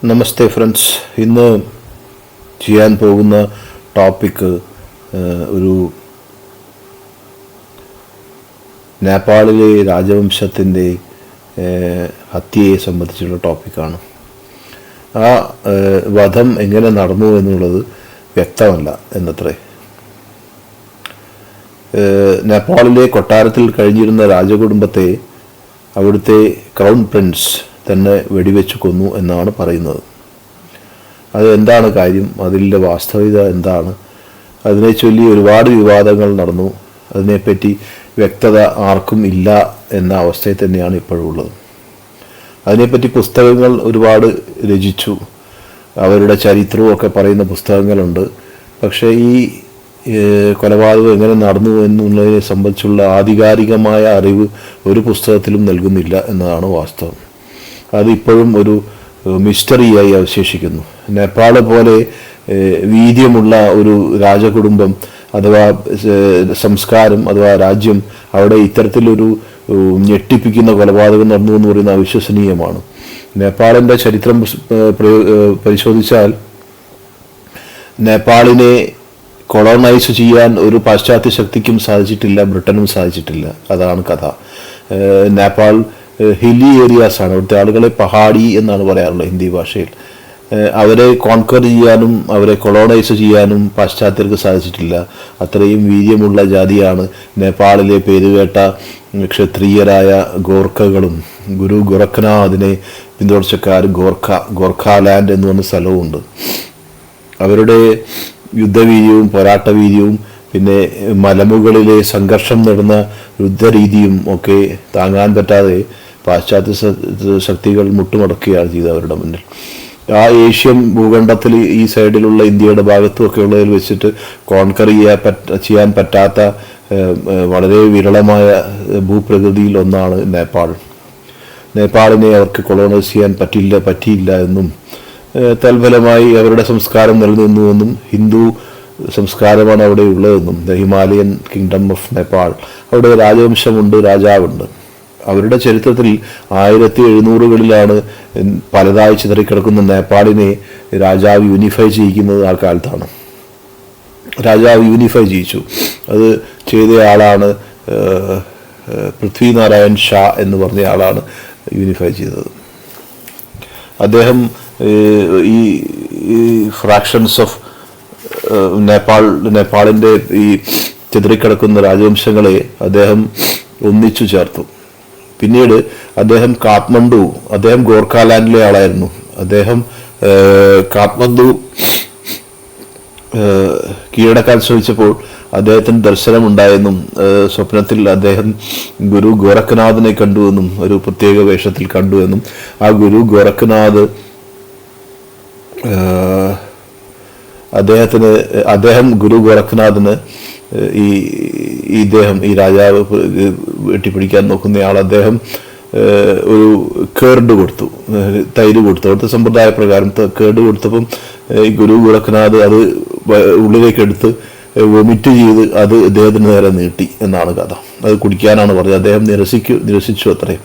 നമസ്തേ friends. ഇന്ന് ചെയ്യാൻ പോകുന്ന ടോപ്പിക്ക് ഒരു നേപ്പാളിലെ രാജവംശത്തിൻ്റെ ഹത്യയെ സംബന്ധിച്ചുള്ള ടോപ്പിക്കാണ്. ആ വധം എങ്ങനെ നടന്നു എന്നുള്ളത് വ്യക്തമല്ല എന്നത്രേ. നേപ്പാളിലെ കൊട്ടാരത്തിൽ കഴിഞ്ഞിരുന്ന രാജകുടുംബത്തെ അവിടുത്തെ ക്രൗൺ പ്രിൻസ് തന്നെ വെടിവെച്ച് കൊന്നു എന്നാണ് പറയുന്നത്. അത് എന്താണ് കാര്യം, അതിൻ്റെ വാസ്തവികത എന്താണ്, അതിനെ ചൊല്ലി ഒരുപാട് വിവാദങ്ങൾ നടന്നു. അതിനെപ്പറ്റി വ്യക്തത ആർക്കും ഇല്ല എന്ന അവസ്ഥയിൽ തന്നെയാണ് ഇപ്പോഴുള്ളത്. അതിനെപ്പറ്റി പുസ്തകങ്ങൾ ഒരുപാട് രചിച്ചു, അവരുടെ ചരിത്രവും ഒക്കെ പറയുന്ന പുസ്തകങ്ങളുണ്ട്. പക്ഷേ ഈ കൊലപാതകം എങ്ങനെ നടന്നു എന്നുള്ളതിനെ സംബന്ധിച്ചുള്ള ആധികാരികമായ അറിവ് ഒരു പുസ്തകത്തിലും നൽകുന്നില്ല എന്നതാണ് വാസ്തവം. അതിപ്പോഴും ഒരു മിസ്റ്ററിയായി അവശേഷിക്കുന്നു. നേപ്പാൾ പോലെ വീര്യമുള്ള ഒരു രാജകുടുംബം അഥവാ സംസ്കാരം അഥവാ രാജ്യം, അവിടെ ഇത്തരത്തിലൊരു ഞെട്ടിപ്പിക്കുന്ന കൊലപാതകം നടന്നു എന്ന് പറയുന്നത് അവിശ്വസനീയമാണ്. നേപ്പാളിൻ്റെ ചരിത്രം പരിശോധിച്ചാൽ നേപ്പാളിനെ കൊളോണൈസ് ചെയ്യാൻ ഒരു പാശ്ചാത്യ ശക്തിക്കും സാധിച്ചിട്ടില്ല, ബ്രിട്ടനും സാധിച്ചിട്ടില്ല. അതാണ് കഥ. നേപ്പാൾ ഹില്ലി ഏരിയാസ് ആണ്. അവിടുത്തെ ആളുകളെ പഹാഡി എന്നാണ് പറയാറുള്ളത് ഹിന്ദി ഭാഷയിൽ. അവരെ കോൺക്വർ ചെയ്യാനും അവരെ കൊളോണൈസ് ചെയ്യാനും പാശ്ചാത്യർക്ക് സാധിച്ചിട്ടില്ല. അത്രയും വീര്യമുള്ള ജാതിയാണ് നേപ്പാളിലെ പേരുകേട്ട ക്ഷത്രിയരായ ഗോർഖകളും. ഗുരു ഗോരഖ്നാഥിനെ പിന്തുടർച്ചക്കാർ ഗോർഖാലാൻഡ് എന്ന് പറഞ്ഞ സ്ഥലവുമുണ്ട്. അവരുടെ യുദ്ധവീര്യവും പോരാട്ടവീര്യവും പിന്നെ മലമുകളിലെ സംഘർഷം നടന്ന യുദ്ധരീതിയും ഒക്കെ താങ്ങാൻ പറ്റാതെ പാശ്ചാത്യ ശക്തികൾ മുട്ടുമടക്കുകയാണ് ചെയ്തത് അവരുടെ മുന്നിൽ. ആ ഏഷ്യൻ ഭൂഖണ്ഡത്തിൽ ഈ സൈഡിലുള്ള ഇന്ത്യയുടെ ഭാഗത്തുമൊക്കെ ഉള്ളതിൽ വെച്ചിട്ട് കോൺകർ ചെയ്യാൻ പറ്റാത്ത വളരെ വിരളമായ ഭൂപ്രകൃതിയിൽ ഒന്നാണ് നേപ്പാൾ. നേപ്പാളിനെ അവർക്ക് കൊളോണൈസ് ചെയ്യാൻ പറ്റിയില്ല എന്നും തൽഫലമായി അവരുടെ സംസ്കാരം നിലനിന്നുവെന്നും ഹിന്ദു സംസ്കാരമാണ് അവിടെ ഉള്ളതെന്നും the Himalayan kingdom of Nepal, അവിടെ രാജവംശമുണ്ട്, രാജാവുണ്ട്. അവരുടെ ചരിത്രത്തിൽ 1700-കളിലാണ് പലതായി ചിതറിക്കിടക്കുന്ന നേപ്പാളിനെ രാജാവ് യൂണിഫൈ ചെയ്യിക്കുന്നത്. ആ കാലത്താണ് രാജാവ് യൂണിഫൈ ചെയ്യിച്ചു. അത് ചെയ്തയാളാണ് പൃഥ്വിനാരായൺ ഷാ എന്ന് പറഞ്ഞ ആളാണ് യൂണിഫൈ ചെയ്തത്. അദ്ദേഹം ഈ ഫ്രാക്ഷൻസ് ഓഫ് നേപ്പാളിൻ്റെ ഈ ചിതറിക്കിടക്കുന്ന രാജവംശങ്ങളെ അദ്ദേഹം ഒന്നിച്ചു ചേർത്തു. പിന്നീട് അദ്ദേഹം അദ്ദേഹം ഗോർഖാലാൻഡിലെ ആളായിരുന്നു. അദ്ദേഹം കാഠ്മണ്ഡു കീഴടക്കാൻ ശ്രമിച്ചപ്പോൾ അദ്ദേഹത്തിന് ദർശനമുണ്ടായെന്നും സ്വപ്നത്തിൽ അദ്ദേഹം ഗുരു ഗോരഖ്നാഥിനെ കണ്ടുവെന്നും ഒരു പ്രത്യേക വേഷത്തിൽ കണ്ടുവെന്നും ആ ഗുരു ഗോരഖ്നാഥ് അദ്ദേഹം ഗുരു ഗോരഖ്നാഥിന് ഈ രാജാവ് വെട്ടിപ്പിടിക്കാൻ നോക്കുന്നയാൾ അദ്ദേഹം ഒരു കേർഡ് കൊടുത്തു, തൈര് കൊടുത്തു. അവിടുത്തെ സമ്പ്രദായ പ്രകാരം കേർഡ് കൊടുത്തപ്പം ഈ ഗുരു ഗോരഖ്നാഥ് അത് ഉള്ളിലേക്ക് എടുത്ത് വൊമിറ്റ് ചെയ്ത് അത് അദ്ദേഹത്തിന് നേരെ നീട്ടി എന്നാണ് കഥ. അത് കുടിക്കാനാണ് പറഞ്ഞത്. അദ്ദേഹം നിരസിച്ചു അത്രയും.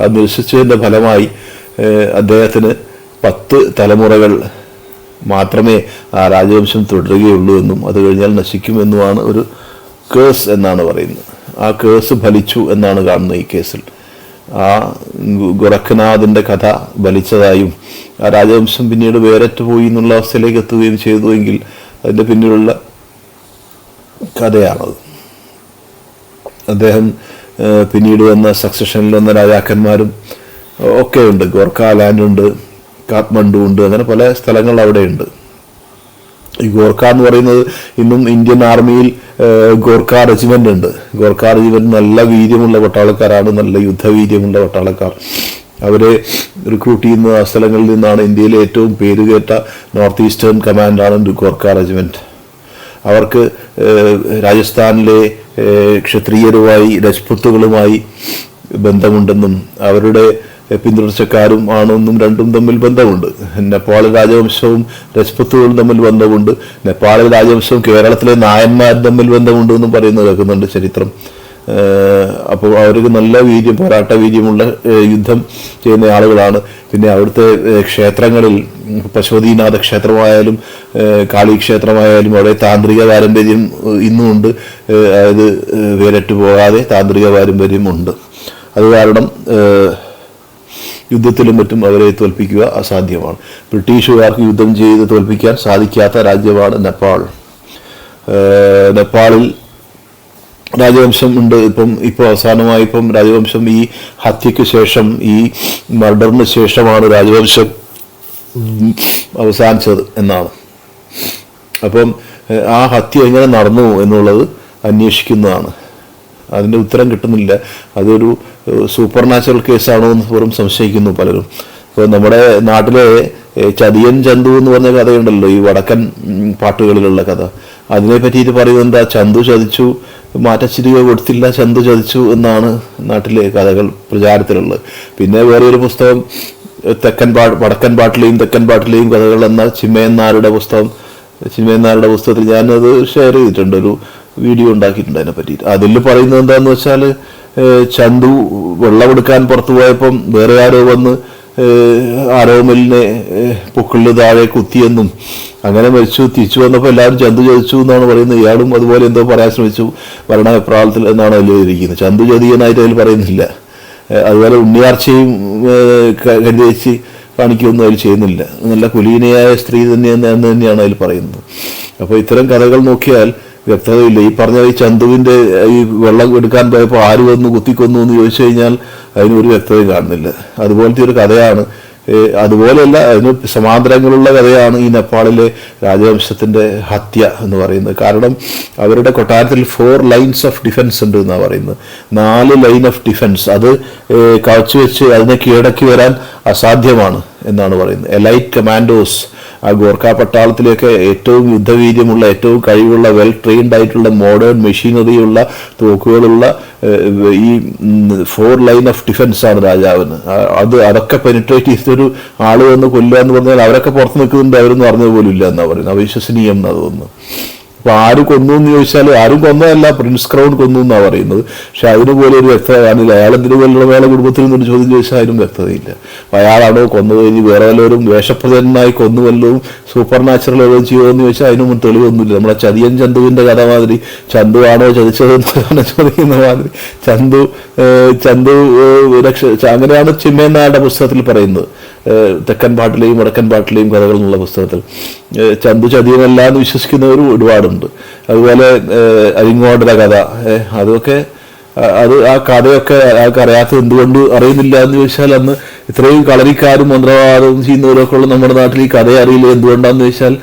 അത് നിരസിച്ചതിൻ്റെ ഫലമായി അദ്ദേഹത്തിന് 10 തലമുറകൾ മാത്രമേ ആ രാജവംശം തുടരുകയുള്ളൂ എന്നും അത് കഴിഞ്ഞാൽ നശിക്കുമെന്നുമാണ് ഒരു കേസ് എന്നാണ് പറയുന്നത്. ആ കേസ് ഫലിച്ചു എന്നാണ് കാണുന്നത് ഈ കേസിൽ. ആ ഗോരഖ്നാഥിൻ്റെ കഥ ഫലിച്ചതായും ആ രാജവംശം പിന്നീട് വേരറ്റ് പോയി എന്നുള്ള അവസ്ഥയിലേക്ക് എത്തുകയും ചെയ്തുവെങ്കിൽ അതിൻ്റെ പിന്നിലുള്ള കഥയാണത്. അദ്ദേഹം പിന്നീട് വന്ന സക്സഷനിൽ വന്ന രാജാക്കന്മാരും ഒക്കെ ഉണ്ട്. ഗോർഖാലാൻഡ് ഉണ്ട്, കാഠ്മണ്ഡു ഉണ്ട്, അങ്ങനെ പല സ്ഥലങ്ങൾ അവിടെയുണ്ട്. ഈ ഗോർഖ എന്ന് പറയുന്നത് ഇന്നും ഇന്ത്യൻ ആർമിയിൽ ഗോർഖ റെജിമെന്റ് ഉണ്ട്. ഗോർഖ റെജിമെന്റ് നല്ല വീര്യമുള്ള പട്ടാളക്കാരാണ്, നല്ല യുദ്ധവീര്യമുള്ള പട്ടാളക്കാർ. അവരെ റിക്രൂട്ട് ചെയ്യുന്ന ആ സ്ഥലങ്ങളിൽ നിന്നാണ്. ഇന്ത്യയിലെ ഏറ്റവും പേരുകേട്ട നോർത്ത് ഈസ്റ്റേൺ കമാൻഡാണ് ഗോർഖ റെജിമെന്റ്. അവർക്ക് രാജസ്ഥാനിലെ ക്ഷത്രിയരുമായി രജ്പുത്തുകളുമായി ബന്ധമുണ്ടെന്നും അവരുടെ പിന്തുടർച്ചക്കാരും ആണെന്നും രണ്ടും തമ്മിൽ ബന്ധമുണ്ട്. നേപ്പാൾ രാജവംശവും രജ്പുത്തുകളും തമ്മിൽ ബന്ധമുണ്ട്. നേപ്പാൾ രാജവംശവും കേരളത്തിലെ നായന്മാരും തമ്മിൽ ബന്ധമുണ്ട് എന്നും പറയുന്നത് കേൾക്കുന്നുണ്ട് ചരിത്രം. അപ്പോൾ അവർക്ക് നല്ല പോരാട്ട വീര്യമുള്ള യുദ്ധം ചെയ്യുന്ന ആളുകളാണ്. പിന്നെ അവിടുത്തെ ക്ഷേത്രങ്ങളിൽ പശുപതിനാഥ ക്ഷേത്രമായാലും കാളി ക്ഷേത്രമായാലും അവിടെ താന്ത്രിക പാരമ്പര്യം ഇന്നുമുണ്ട്. അതായത് വേറിട്ട് പോകാതെ താന്ത്രിക പാരമ്പര്യമുണ്ട്. അത് കാരണം യുദ്ധത്തിലും മറ്റും അവരെ തോൽപ്പിക്കുക അസാധ്യമാണ്. ബ്രിട്ടീഷുകാർക്ക് യുദ്ധം ചെയ്ത് തോൽപ്പിക്കാൻ സാധിക്കാത്ത രാജ്യമാണ് നേപ്പാൾ. നേപ്പാളിൽ രാജവംശം ഉണ്ട്. ഇപ്പോൾ അവസാനമായി രാജവംശം ഈ ഹത്യയ്ക്ക് ശേഷം, ഈ മർഡറിന് ശേഷമാണ് രാജവംശം അവസാനിച്ചത് എന്നാണ്. അപ്പം ആ ഹത്യ എങ്ങനെ നടന്നു എന്നുള്ളത് അന്വേഷിക്കുന്നതാണ്. അതിൻ്റെ ഉത്തരം കിട്ടുന്നില്ല. അതൊരു സൂപ്പർ നാച്ചുറൽ കേസാണോ എന്ന് വെറും സംശയിക്കുന്നു പലരും. ഇപ്പോൾ നമ്മുടെ നാട്ടിലെ ചതിയൻ ചന്തു എന്ന് പറഞ്ഞ കഥയുണ്ടല്ലോ, ഈ വടക്കൻ പാട്ടുകളിലുള്ള കഥ. അതിനെ പറ്റിയിട്ട് പറയുന്നത് എന്താ, ചന്തു ചതിച്ചു, മാറ്റച്ചിരിക കൊടുത്തില്ല, ചന്തു ചതിച്ചു എന്നാണ് നാട്ടിലെ കഥകൾ പ്രചാരത്തിലുള്ളത്. പിന്നെ വേറെ ഒരു പുസ്തകം വടക്കൻ പാട്ടിലെയും തെക്കൻ പാട്ടിലെയും കഥകൾ എന്ന ചിമ്മയന്നാരുടെ പുസ്തകത്തിൽ ഞാനത് ഷെയർ ചെയ്തിട്ടുണ്ട്, ഒരു വീഡിയോ ഉണ്ടാക്കിയിട്ടുണ്ട് അതിനെ പറ്റിയിട്ട്. അതിൽ പറയുന്നത് എന്താന്ന് വെച്ചാൽ, ചന്തു വെള്ളമെടുക്കാൻ പുറത്തു പോയപ്പം വേറെ ആരോ വന്ന് ആരോമലിനെ പൊക്കിളിൽ താഴെ കുത്തിയെന്നും അങ്ങനെ മരിച്ചു. തിരിച്ചു വന്നപ്പോൾ എല്ലാവരും ചന്തു ചതിച്ചു എന്നാണ് പറയുന്നത്. ഇയാളും അതുപോലെ എന്തോ പറയാൻ ശ്രമിച്ചു ഭരണപ്രാളത്തിൽ എന്നാണ് അതിൽ എഴുതിയിരിക്കുന്നത്. ചന്തു ചതിയനായിട്ട് അതിൽ പറയുന്നില്ല. അതുപോലെ ഉണ്ണിയാർച്ചയും കരുതേച്ച് കാണിക്കുകയൊന്നും അതിൽ ചെയ്യുന്നില്ല. നല്ല കുലീനയായ സ്ത്രീ തന്നെയാണ് അതിൽ പറയുന്നത്. അപ്പോൾ ഇത്തരം കഥകൾ നോക്കിയാൽ വ്യക്തതയില്ല. ഈ പറഞ്ഞ ഈ ചന്തുവിൻ്റെ ഈ വെള്ളം എടുക്കാൻ പോയപ്പോൾ ആര് വന്നു കുത്തിക്കൊന്നു എന്ന് ചോദിച്ചു കഴിഞ്ഞാൽ അതിനൊരു വ്യക്തതയും കാണുന്നില്ല. അതുപോലത്തെ ഒരു കഥയാണ്. അതുപോലെയല്ല, അതിന് സമാന്തരങ്ങളുള്ള കഥയാണ് ഈ നേപ്പാളിലെ രാജവംശത്തിൻ്റെ ഹത്യ എന്ന് പറയുന്നത്. കാരണം അവരുടെ കൊട്ടാരത്തിൽ 4 ലൈൻസ് ഓഫ് ഡിഫൻസ് ഉണ്ട് എന്നാണ് പറയുന്നത്. 4 ലൈൻ ഓഫ് ഡിഫൻസ്. അത് കവച്ചുവെച്ച് അതിനെ കീഴടക്കി വരാൻ അസാധ്യമാണ് എന്നാണ് പറയുന്നത്. എലൈറ്റ് കമാൻഡോസ്, ആ ഗോർഖ പട്ടാളത്തിലേക്ക് ഏറ്റവും യുദ്ധവീര്യമുള്ള, ഏറ്റവും കഴിവുള്ള, വെൽ ട്രെയിൻഡ് ആയിട്ടുള്ള, മോഡേൺ മെഷീനറിയുള്ള, തോക്കുകളുള്ള ഈ 4 ലൈൻ ഓഫ് ഡിഫൻസ് ആണ് രാജാവിന്. അതൊക്കെ പെനിട്രേറ്റ് ചെയ്തൊരു ആള് വന്ന് കൊല്ലുക എന്ന് പറഞ്ഞാൽ അവരൊക്കെ പുറത്ത് നിൽക്കുന്നുണ്ട്, അവരൊന്നും അറിഞ്ഞത് പോലും ഇല്ല എന്നാണ് പറയുന്നത്. അവിശ്വസനീയം എന്നാണ് തോന്നുന്നു. അപ്പോൾ ആര് കൊന്നു എന്ന് ചോദിച്ചാൽ ആരും കൊന്നതല്ല, പ്രിൻസ് ക്രൗൺ കൊന്നു എന്നാണ് പറയുന്നത്. പക്ഷെ അതിന് പോലെ ഒരു വ്യക്തത കാണില്ല. അയാളെന്തിനു കൊല്ലണം, അയാളെ കുടുംബത്തിൽ നിന്നൊരു ചോദ്യം ചോദിച്ചാൽ അതിനും വ്യക്തതയില്ല. അപ്പോൾ അയാളാണോ കൊന്നത്, ഇനി വേറെ വല്ലവരും വേഷപ്രചനായി കൊന്നു വല്ലതും സൂപ്പർ നാച്ചുറൽ എഴുതുകയും ചെയ്യുമോ എന്ന് ചോദിച്ചാൽ അതിനൊന്നും തെളിവൊന്നുമില്ല. നമ്മളെ ചതിയൻ ചന്തുവിൻ്റെ കഥ മാതിരി, ചന്തു ആണോ ചതിച്ചതെന്ന് ചോദിക്കുന്ന മാതിരി ചന്തു അങ്ങനെയാണ് ചിമ്മയന്നാരുടെ പുസ്തകത്തിൽ പറയുന്നത്. തെക്കൻ പാട്ടിലെയും വടക്കൻ പാട്ടിലെയും കഥകൾ എന്നുള്ള പുസ്തകത്തിൽ ചന്തു ചതിയനല്ല എന്ന് വിശ്വസിക്കുന്നവരും ഒരുപാടുണ്ട്. അതുപോലെ അരിങ്ങോടര കഥ, അതൊക്കെ ആ കഥയൊക്കെ അയാൾക്ക് അറിയാത്തത് എന്തുകൊണ്ട് അറിയുന്നില്ല എന്ന് ചോദിച്ചാൽ, അന്ന് ഇത്രയും കളരിക്കാരും മന്ത്രവാദവും ചെയ്യുന്നവരൊക്കെ ഉള്ള നമ്മുടെ നാട്ടിൽ ഈ കഥയെ അറിയില്ല എന്തുകൊണ്ടാന്ന് ചോദിച്ചാൽ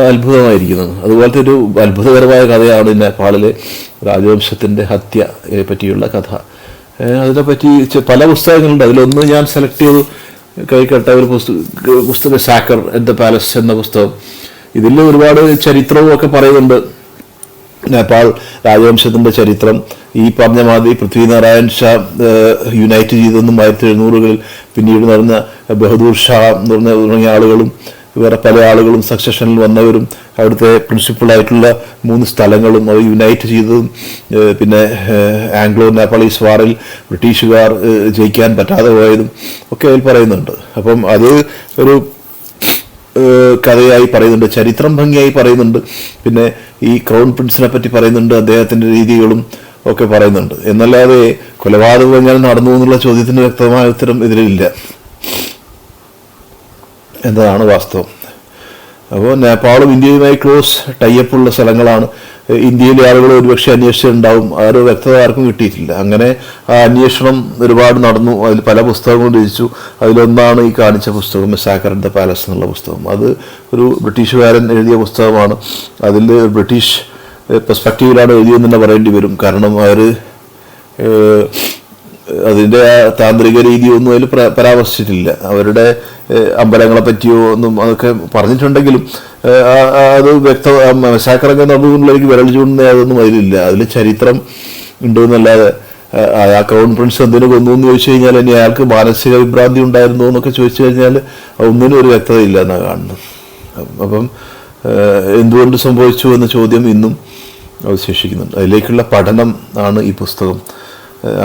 അത്ഭുതമായിരിക്കുന്നത്. അതുപോലത്തെ ഒരു അത്ഭുതകരമായ കഥയാണ് നേപ്പാളിലെ രാജവംശത്തിൻ്റെ ഹത്യയെ പറ്റിയുള്ള കഥ. അതിനെപ്പറ്റി പല പുസ്തകങ്ങളുണ്ട്. അതിലൊന്ന് ഞാൻ സെലക്ട് ചെയ്തു കൈക്കട്ട ഒരു പുസ്തകം, സാക്കർ അറ്റ് ദ പാലസ് എന്ന പുസ്തകം. ഇതിൽ ഒരുപാട് ചരിത്രവും ഒക്കെ പറയുന്നുണ്ട്. നേപ്പാൾ രാജവംശത്തിൻ്റെ ചരിത്രം ഈ പറഞ്ഞ മാതിരി പൃഥ്വിനാരായൺ ഷാ യുണൈറ്റ് ചെയ്തെന്നും 1700-കളിൽ പിന്നീട് നടന്ന ബഹദൂർ ഷാ എന്ന് തുടങ്ങിയ ആളുകളും വേറെ പല ആളുകളും സക്സഷനിൽ വന്നവരും അവിടുത്തെ പ്രിൻസിപ്പളായിട്ടുള്ള 3 സ്ഥലങ്ങളും അവർ യുണൈറ്റ് ചെയ്തതും, പിന്നെ ആംഗ്ലോ നേപ്പാളീസ് വാറിൽ ബ്രിട്ടീഷുകാർ ജയിക്കാൻ പറ്റാതെ പോയതും ഒക്കെ അതിൽ പറയുന്നുണ്ട്. അപ്പം അത് ഒരു കഥയായി പറയുന്നുണ്ട്, ചരിത്രം ഭംഗിയായി പറയുന്നുണ്ട്. പിന്നെ ഈ ക്രൗൺ പ്രിൻസിനെ പറ്റി പറയുന്നുണ്ട്, അദ്ദേഹത്തിൻ്റെ രീതികളും ഒക്കെ പറയുന്നുണ്ട്. എന്നല്ലാതെ കൊലപാതകം എങ്ങനെ നടന്നു എന്നുള്ള ചോദ്യത്തിന് വ്യക്തമായ ഉത്തരം ഇതിലില്ല എന്നതാണ് വാസ്തവം. അപ്പോൾ നേപ്പാളും ഇന്ത്യയുമായി ക്ലോസ് ടൈപ്പുള്ള സ്ഥലങ്ങളാണ്. ഇന്ത്യയിലെ ആളുകൾ ഒരുപക്ഷെ അന്വേഷിച്ചിട്ടുണ്ടാവും, ആരോ വ്യക്തത ആർക്കും കിട്ടിയിട്ടില്ല. അങ്ങനെ ആ അന്വേഷണം ഒരുപാട് നടന്നു. അതിൽ പല പുസ്തകങ്ങളും രചിച്ചു. അതിലൊന്നാണ് ഈ കാണിച്ച പുസ്തകം, സാക്കർ അറ്റ് ദ പാലസ് എന്നുള്ള പുസ്തകം. അത് ഒരു ബ്രിട്ടീഷുകാരൻ എഴുതിയ പുസ്തകമാണ്. അതിൽ ബ്രിട്ടീഷ് പെർസ്പെക്റ്റീവിലാണ് എഴുതിയെന്ന് തന്നെ പറയേണ്ടി വരും. കാരണം അവർ അതിൻ്റെ ആ താന്ത്രിക രീതിയൊന്നും അതിൽ പരാമർശിച്ചിട്ടില്ല. അവരുടെ അമ്പലങ്ങളെ പറ്റിയോ ഒന്നും അതൊക്കെ പറഞ്ഞിട്ടുണ്ടെങ്കിലും അത് സാക്കറൊക്കെ നടന്നുകൊണ്ടിലേക്ക് വിരൽ ചൂണ്ടുന്ന അതൊന്നും അതിലില്ല. അതിൽ ചരിത്രം ഉണ്ടെന്നല്ലാതെ ആ ക്രൗൺ പ്രിൻസ് എന്തിനു കൊന്നു എന്ന് ചോദിച്ചു കഴിഞ്ഞാൽ ഇനി അയാൾക്ക് മാനസിക വിഭ്രാന്തി ഉണ്ടായിരുന്നോ എന്നൊക്കെ ചോദിച്ചു കഴിഞ്ഞാൽ ഒന്നിനും ഒരു വ്യക്തതയില്ല എന്നാണ് കാണുന്നത്. അപ്പം എന്തുകൊണ്ട് സംഭവിച്ചു എന്ന ചോദ്യം ഇന്നും അവശേഷിക്കുന്നുണ്ട്. അതിലേക്കുള്ള പഠനം ആണ് ഈ പുസ്തകം.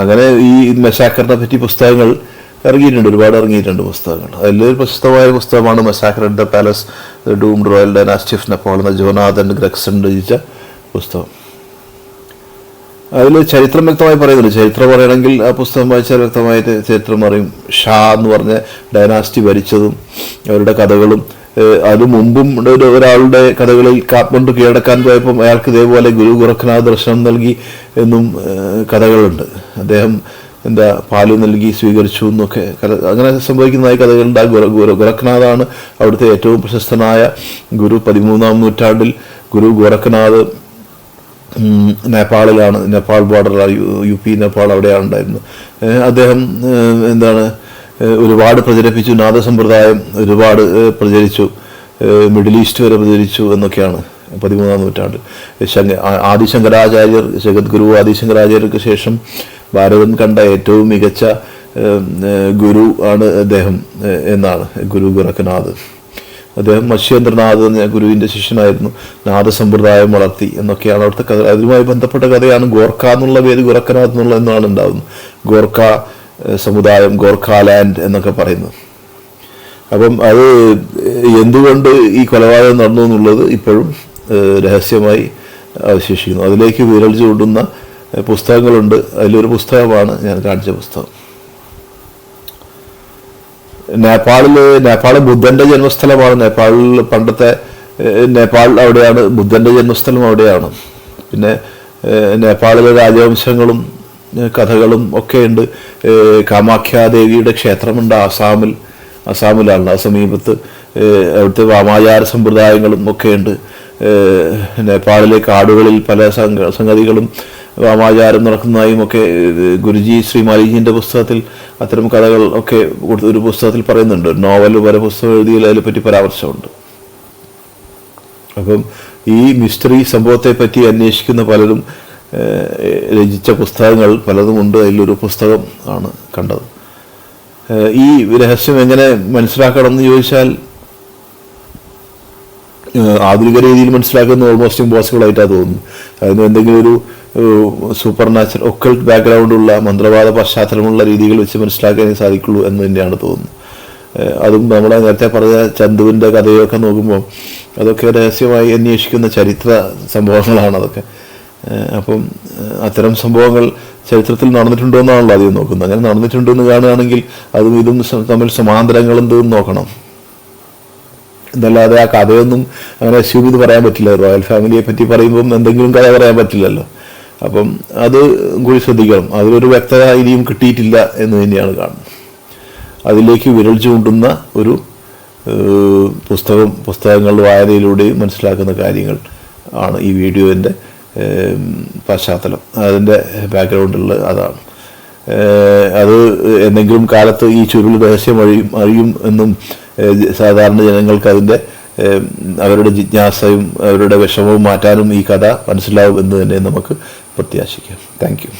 അങ്ങനെ ഈ മെസാക്കറിനെ പറ്റി പുസ്തകങ്ങൾ ഇറങ്ങിയിട്ടുണ്ട്, ഒരുപാട് ഇറങ്ങിയിട്ടുണ്ട് പുസ്തകങ്ങൾ. അതിലൊരു പ്രശസ്തമായ പുസ്തകമാണ് massacre at the palace, doomed royal dynasty of Nepal എന്ന ജോനാഥൻ ഗ്രെഗ്സൺ രചിച്ച പുസ്തകം. അതിൽ ചരിത്രം വ്യക്തമായി പറയുന്നുണ്ട്. ചരിത്രം പറയണമെങ്കിൽ ആ പുസ്തകം വായിച്ചാൽ വ്യക്തമായിട്ട് ചരിത്രം അറിയും. ഷാ എന്ന് പറഞ്ഞ ഡൈനാസ്റ്റി ഭരിച്ചതും അവരുടെ കഥകളും, അതിനു മുമ്പും ഒരാളുടെ കഥകളിൽ കാഠ്മണ്ഡു കീഴടക്കാൻ പോയപ്പം അയാൾക്ക് ഇതേപോലെ ഗുരു ഗോരഖനാഥ് ദർശനം നൽകി എന്നും കഥകളുണ്ട്. അദ്ദേഹം പാല് നൽകി സ്വീകരിച്ചു എന്നൊക്കെ അങ്ങനെ സംഭവിക്കുന്നതായി കഥകളുണ്ട്. ഗോരഖനാഥാണ് അവിടുത്തെ ഏറ്റവും പ്രശസ്തനായ ഗുരു. 13-ാം നൂറ്റാണ്ടിൽ ഗുരു ഗോരഖനാഥ് നേപ്പാളിലാണ്, നേപ്പാൾ ബോർഡർ, UP നേപ്പാൾ അവിടെയാണ് ഉണ്ടായിരുന്നത്. അദ്ദേഹം ഒരുപാട് പ്രചരിപ്പിച്ചു, നാദസമ്പ്രദായം ഒരുപാട് പ്രചരിച്ചു, മിഡിൽ ഈസ്റ്റ് വരെ പ്രചരിച്ചു എന്നൊക്കെയാണ് 13-ാം നൂറ്റാണ്ടിൽ. ആദിശങ്കരാചാര്യർ, ജഗദ്ഗുരു ആദിശങ്കരാചാര്യർക്ക് ശേഷം ഭാരതം കണ്ട ഏറ്റവും മികച്ച ഗുരു ആണ് അദ്ദേഹം എന്നാണ് ഗുരു ഗോരഖനാഥ്. അദ്ദേഹം മത്സ്യേന്ദ്രനാഥ് എന്ന ഗുരുവിൻ്റെ ശിഷ്യനായിരുന്നു, നാദസമ്പ്രദായം വളർത്തി എന്നൊക്കെയാണ് അവിടുത്തെ കഥ. അതുമായി ബന്ധപ്പെട്ട കഥയാണ് ഗോർഖ എന്നുള്ള പേര് ഗോരഖനാഥ് എന്നുള്ള എന്നാണ് ഉണ്ടാകുന്നത്. ഗോർഖ സമുദായം, ഗോർഖ ലാൻഡ് എന്നൊക്കെ പറയുന്നത്. അപ്പം അത് എന്തുകൊണ്ട് ഈ കൊലപാതകം നടന്നു എന്നുള്ളത് ഇപ്പോഴും രഹസ്യമായി അവശേഷിക്കുന്നു. അതിലേക്ക് വിരൽ ചൂണ്ടുന്ന പുസ്തകങ്ങളുണ്ട്. അതിലൊരു ഞാൻ കാണിച്ച പുസ്തകം. നേപ്പാൾ ബുദ്ധന്റെ ജന്മസ്ഥലമാണ്. നേപ്പാളിൽ പണ്ടത്തെ നേപ്പാൾ അവിടെയാണ്, ബുദ്ധന്റെ ജന്മസ്ഥലം അവിടെയാണ്. പിന്നെ നേപ്പാളിലെ രാജവംശങ്ങളും കഥകളും ഒക്കെ ഉണ്ട്. കാമാഖ്യാദേവിയുടെ ക്ഷേത്രമുണ്ട് അസാമിലാണ്, ആ സമീപത്ത്. അവിടുത്തെ വാമാചാര സമ്പ്രദായങ്ങളും ഒക്കെ ഉണ്ട്. നേപ്പാളിലെ കാടുകളിൽ പല സംഗതികളും വാമാചാരം നടക്കുന്നതായും ഒക്കെ ഗുരുജി ശ്രീ മാലിജിന്റെ പുസ്തകത്തിൽ അത്തരം കഥകൾ ഒക്കെ ഒരു പുസ്തകത്തിൽ പറയുന്നുണ്ട്. നോവൽ വരെ പുസ്തകം എഴുതിയാൽ അതിനെപ്പറ്റി പരാമർശമുണ്ട്. അപ്പം ഈ മിസ്റ്ററി സംഭവത്തെ പറ്റി അന്വേഷിക്കുന്ന പലരും രചിച്ച പുസ്തകങ്ങൾ പലതുമുണ്ട്. അതിലൊരു പുസ്തകം ആണ് കണ്ടത്. ഈ രഹസ്യം എങ്ങനെ മനസ്സിലാക്കണം എന്ന് ചോദിച്ചാൽ ആധുനിക രീതിയിൽ മനസ്സിലാക്കുന്ന ഓൾമോസ്റ്റ് ഇമ്പോസിബിൾ ആയിട്ടാണ് തോന്നുന്നു. അതിന് എന്തെങ്കിലും ഒരു സൂപ്പർ നാച്ചുറൽ ഒക്കൾട്ട് ബാക്ക്ഗ്രൗണ്ടുള്ള മന്ത്രവാദ പശ്ചാത്തലമുള്ള രീതികൾ വെച്ച് മനസ്സിലാക്കാനേ സാധിക്കുള്ളൂ എന്ന് തന്നെയാണ് തോന്നുന്നത്. അതും നമ്മളെ നേരത്തെ പറഞ്ഞ ചന്തുവിൻ്റെ കഥയൊക്കെ നോക്കുമ്പോൾ അതൊക്കെ രഹസ്യമായി അന്വേഷിക്കുന്ന ചരിത്ര സംഭവങ്ങളാണ് അതൊക്കെ. അപ്പം അത്തരം സംഭവങ്ങൾ ചരിത്രത്തിൽ നടന്നിട്ടുണ്ടോ എന്നാണല്ലോ ആദ്യം നോക്കുന്നത്. അങ്ങനെ നടന്നിട്ടുണ്ടെന്ന് കാണുകയാണെങ്കിൽ അതും ഇതും തമ്മിൽ സമാന്തരങ്ങൾ എന്തെന്ന് നോക്കണം. എന്നല്ലാതെ ആ കഥയൊന്നും അങ്ങനെ അസ്യൂം ചെയ്ത് പറയാൻ പറ്റില്ല. റോയൽ ഫാമിലിയെ പറ്റി പറയുമ്പം എന്തെങ്കിലും കഥ പറയാൻ പറ്റില്ലല്ലോ. അപ്പം അത് കൂടി ശ്രദ്ധിക്കണം. അതിലൊരു വ്യക്തത ഇനിയും കിട്ടിയിട്ടില്ല എന്ന് തന്നെയാണ് കാണുന്നത്. അതിലേക്ക് വിരൽ ചൂണ്ടുന്ന ഒരു പുസ്തകങ്ങളുടെ വായനയിലൂടെയും മനസ്സിലാക്കുന്ന കാര്യങ്ങൾ ആണ് ഈ വീഡിയോൻ്റെ പശ്ചാത്തലം. അതിൻ്റെ ബാക്ക്ഗ്രൗണ്ടിലുള്ള അതാണ്. അത് എന്തെങ്കിലും കാലത്ത് ഈ ചുരുൾ രഹസ്യം അറിയും എന്നും സാധാരണ ജനങ്ങൾക്ക് അതിൻ്റെ അവരുടെ ജിജ്ഞാസയും അവരുടെ വിഷമവും മാറ്റാനും ഈ കഥ മനസ്സിലാവും എന്ന് തന്നെ നമുക്ക് പ്രത്യാശിക്കാം. Thank you.